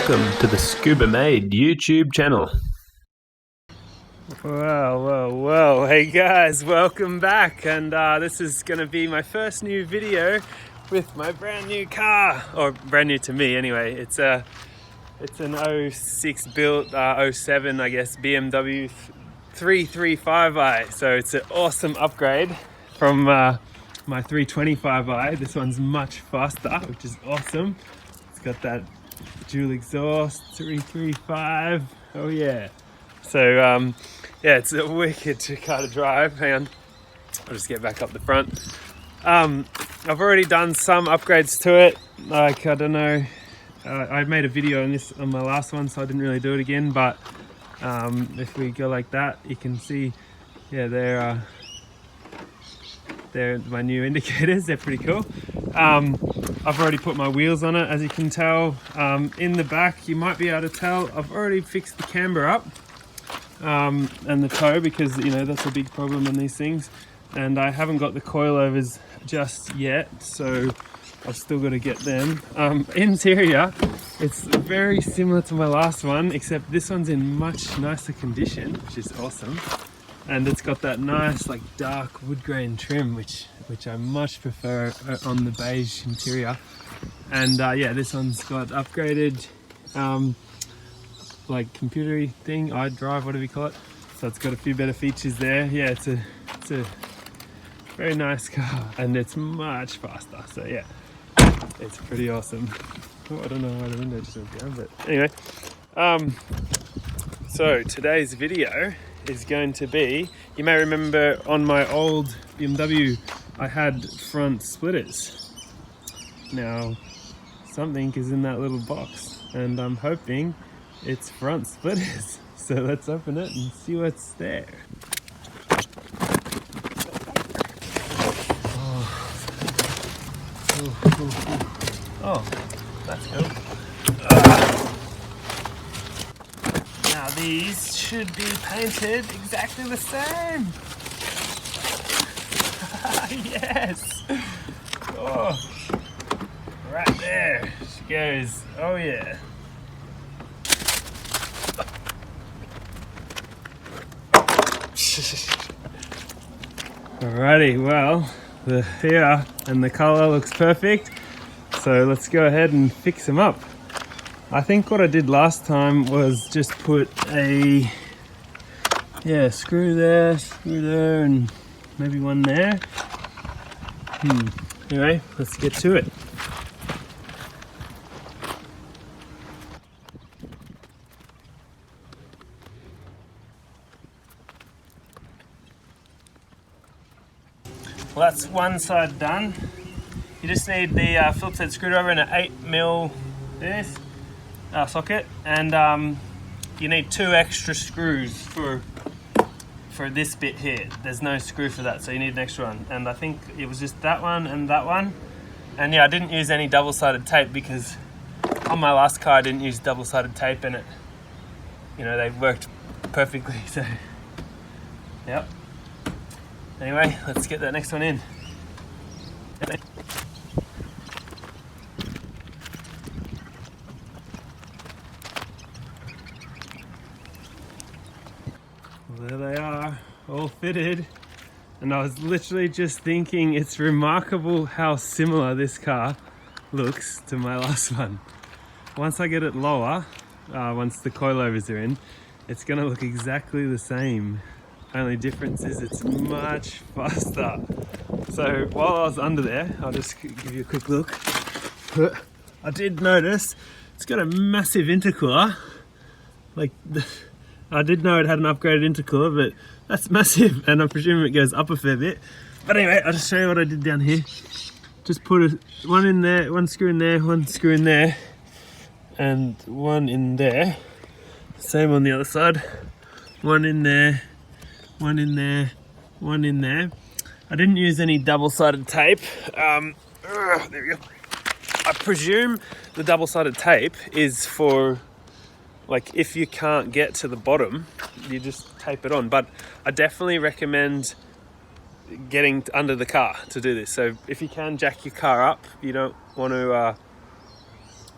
Welcome to the Scuba Made YouTube channel. Whoa. Hey guys, welcome back. And this is going to be my first new video with my brand new car. Or brand new to me anyway. It's an 06 built, 07 I guess, BMW 335i. So it's an awesome upgrade from my 325i. This one's much faster, which is awesome. It's got that dual exhaust 335. Oh yeah. So yeah, it's a wicked car to drive. Hang on, I'll just get back up the front. I've already done some upgrades to it. Like, I don't know, I made a video on this on my last one, so I didn't really do it again. But if we go like that, you can see, yeah, they're my new indicators. They're pretty cool. I've already put my wheels on it, as you can tell. In the back, you might be able to tell, I've already fixed the camber up and the toe, because you know that's a big problem in these things. And I haven't got the coilovers just yet, so I've still got to get them. Interior, it's very similar to my last one, except this one's in much nicer condition, which is awesome. And it's got that nice, like, dark wood grain trim, which I much prefer on the beige interior. And yeah, this one's got upgraded like computery thing, iDrive, whatever you call it. So it's got a few better features there. Yeah, it's a very nice car, and it's much faster. So yeah, it's pretty awesome. Oh, I don't know why the window just went down, but anyway. So today's video is going to be, you may remember on my old BMW I had front splitters. Now something is in that little box, and I'm hoping it's front splitters. So let's open it and see what's there. Oh, that's cool. Now these should be painted exactly the same. Yes. Oh, right there she goes. Oh yeah. Alrighty, well, the color looks perfect. So let's go ahead and fix them up. I think what I did last time was just put a screw there, and maybe one there. Anyway, let's get to it. Well, that's one side done. You just need the Phillips head screwdriver and an 8mm socket, and you need 2 extra screws for this bit here. There's no screw for that, so you need an extra one. And I think it was just that one and that one. And yeah, I didn't use any double-sided tape, because on my last car I didn't use double-sided tape, and they worked perfectly. So yep. Anyway, let's get that next one in. Well, there they are, all fitted. And I was literally just thinking, it's remarkable how similar this car looks to my last one. Once I get it lower, once the coilovers are in, it's gonna look exactly the same. Only difference is it's much faster. So while I was under there, I'll just give you a quick look. I did notice it's got a massive intercooler. I did know it had an upgraded intercooler, but that's massive, and I presume it goes up a fair bit. But anyway, I'll just show you what I did down here. Just put one in there, one screw in there, one screw in there, and one in there. Same on the other side. One in there, one in there, one in there. I didn't use any double-sided tape. There we go. I presume the double-sided tape is for, like, if you can't get to the bottom, you just tape it on. But I definitely recommend getting under the car to do this. So if you can jack your car up, you don't want to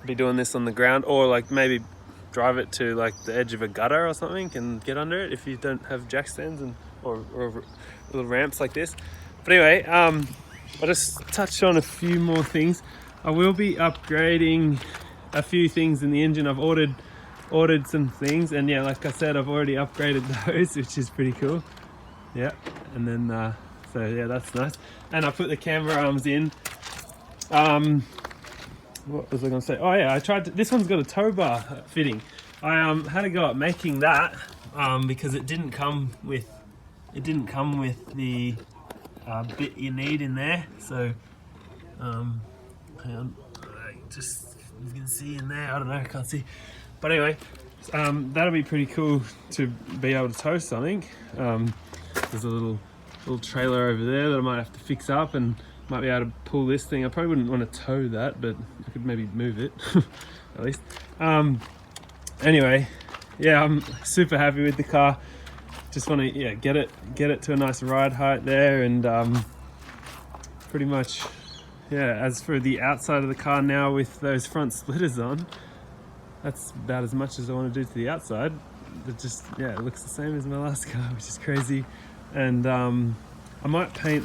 be doing this on the ground, or like maybe drive it to like the edge of a gutter or something and get under it if you don't have jack stands and or little ramps like this. But anyway, I'll just touch on a few more things. I will be upgrading a few things in the engine. I've ordered some things, and yeah, like I said, I've already upgraded those, which is pretty cool. Yeah, and then so yeah, that's nice. And I put the camber arms in. What was I going to say? Oh yeah, I tried to, this one's got a tow bar fitting. I had to go up making that because it didn't come with the bit you need in there. So hang on, just you can see in there. I don't know, I can't see. But anyway, that'll be pretty cool to be able to tow something. There's a little trailer over there that I might have to fix up, and might be able to pull this thing. I probably wouldn't want to tow that, but I could maybe move it at least. Anyway, yeah, I'm super happy with the car. Just want to get it to a nice ride height there, and pretty much as for the outside of the car now with those front splitters on, that's about as much as I want to do to the outside. It just it looks the same as my last car, which is crazy. And I might paint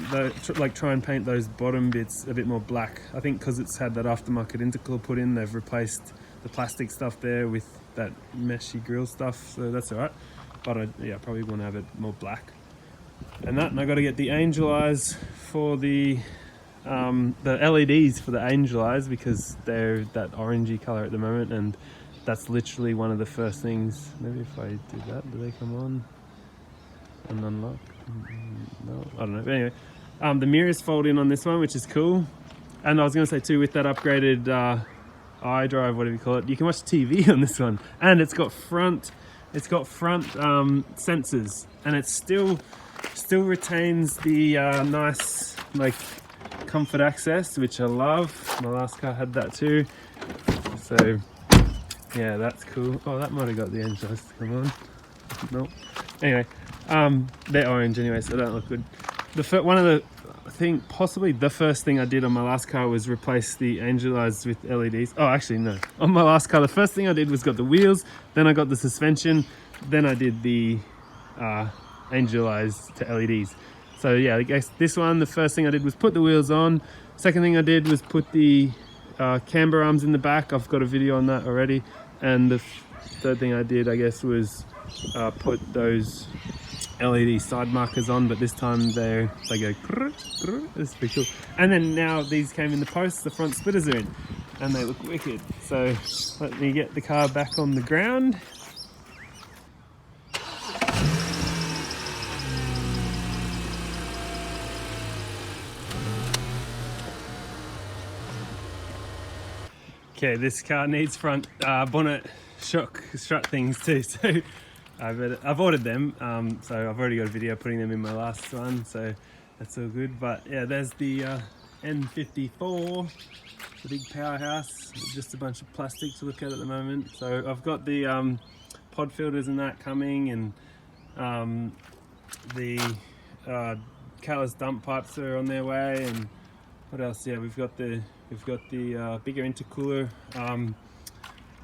try and paint those bottom bits a bit more black. I think because it's had that aftermarket intercooler put in, they've replaced the plastic stuff there with that meshy grill stuff, so that's all right. But I probably want to have it more black. And I got to get the angel eyes for the LEDs for the angel eyes, because they're that orangey color at the moment, and that's literally one of the first things. Maybe if I do that, do they come on and unlock? No, I don't know. But anyway, the mirrors fold in on this one, which is cool. And I was going to say too, with that upgraded iDrive, whatever you call it, you can watch TV on this one, and it's got front sensors, and it still retains the nice like comfort access, which I love. My last car had that too, so yeah, that's cool. Oh, that might have got the engine lights to come on. Nope. Anyway, they're orange anyway, so they don't look good. Possibly the first thing I did on my last car was replace the angel eyes with LEDs. Oh, actually no. On my last car, the first thing I did was got the wheels, then I got the suspension, then I did the angel eyes to LEDs. So yeah, I guess this one, the first thing I did was put the wheels on. Second thing I did was put the camber arms in the back. I've got a video on that already. And the third thing I did, I guess, was put those LED side markers on, but this time they go it's pretty cool. And then now these came in the post, the front splitters are in, and they look wicked. So let me get the car back on the ground. Okay, this car needs front bonnet strut things too, so I've ordered them, so I've already got a video putting them in my last one, so that's all good. But yeah, there's the N54, the big powerhouse, just a bunch of plastic to look at the moment. So I've got the pod filters and that coming, and the callous dump pipes are on their way, and what else? Yeah, we've got the bigger intercooler.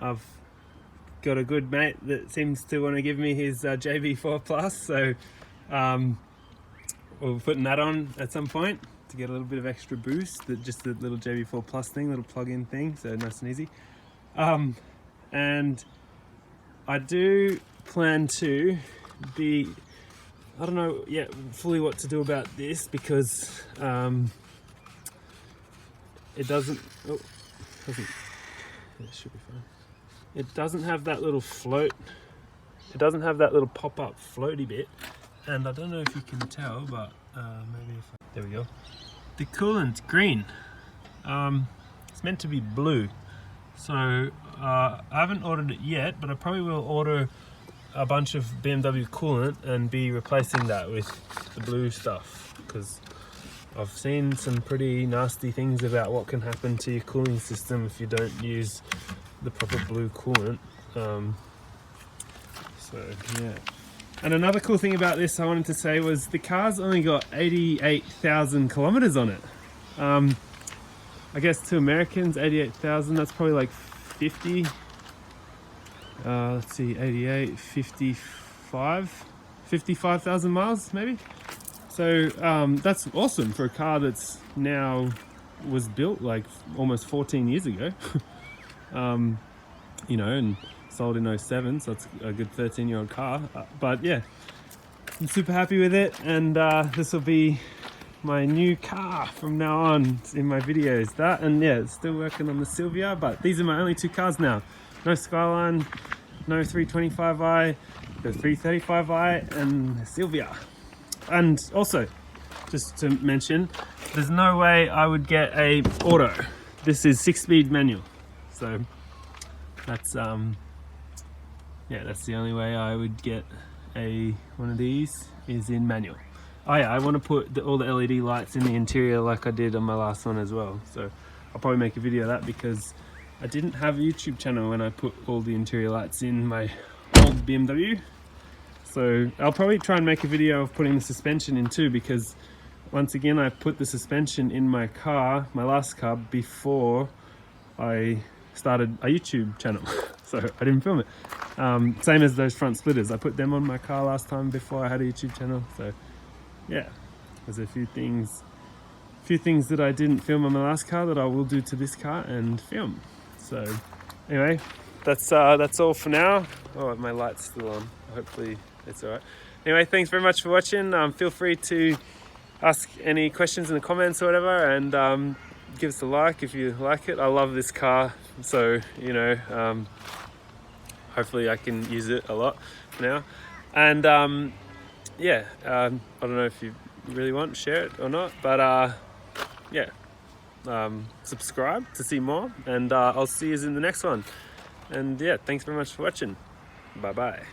I've got a good mate that seems to want to give me his JB4 Plus, so we'll be putting that on at some point to get a little bit of extra boost. Just the little JB4 Plus thing, little plug-in thing, so nice and easy. And I do plan to be, I don't know yet fully what to do about this, because it doesn't, it should be fine. It doesn't have that little float. It doesn't have that little pop-up floaty bit, and I don't know if you can tell, but maybe if there we go. The coolant's green. It's meant to be blue, so I haven't ordered it yet, but I probably will order a bunch of BMW coolant and be replacing that with the blue stuff, because I've seen some pretty nasty things about what can happen to your cooling system if you don't use the proper blue coolant. So yeah. And another cool thing about this I wanted to say was the car's only got 88,000 kilometers on it. I guess to Americans, 88,000, that's probably like 50. Let's see, 88, 55,000 miles maybe. So that's awesome for a car that's now was built like almost 14 years ago. You know, and sold in 07, so it's a good 13-year-old car. But yeah, I'm super happy with it, and this will be my new car from now on in my videos. That, and yeah, still working on the Silvia, but these are my only 2 cars now. No Skyline, no 325i, the 335i, and Silvia. And also, just to mention, there's no way I would get a auto. This is 6-speed manual, so that's yeah, that's the only way I would get one of these is in manual. Oh yeah, I want to put all the LED lights in the interior like I did on my last one as well. So I'll probably make a video of that, because I didn't have a YouTube channel when I put all the interior lights in my old BMW. So I'll probably try and make a video of putting the suspension in too, because once again, I put the suspension in my car, my last car, before I started a YouTube channel. So I didn't film it. Same as those front splitters. I put them on my car last time before I had a YouTube channel. So yeah, there's a few things that I didn't film on my last car that I will do to this car and film. So anyway, that's all for now. Oh, my light's still on. Hopefully it's all right. Anyway, thanks very much for watching. Feel free to ask any questions in the comments or whatever, and give us a like if you like it. I love this car, so you know, hopefully I can use it a lot now. And yeah, I don't know if you really want to share it or not, but yeah, subscribe to see more, and I'll see you in the next one. And yeah, thanks very much for watching. Bye bye.